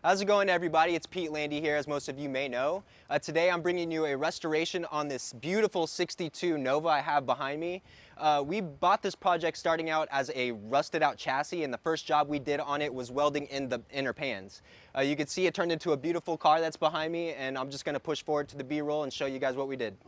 How's it going, everybody? It's Pete Landy here, as most of you may know. Today I'm bringing you a restoration on this beautiful 62 Nova I have behind me. We bought this project starting out as a rusted out chassis, and the first job we did on it was welding in the inner pans. You can see it turned into a beautiful car that's behind me, and I'm just going to push forward to the B-roll and show you guys what we did.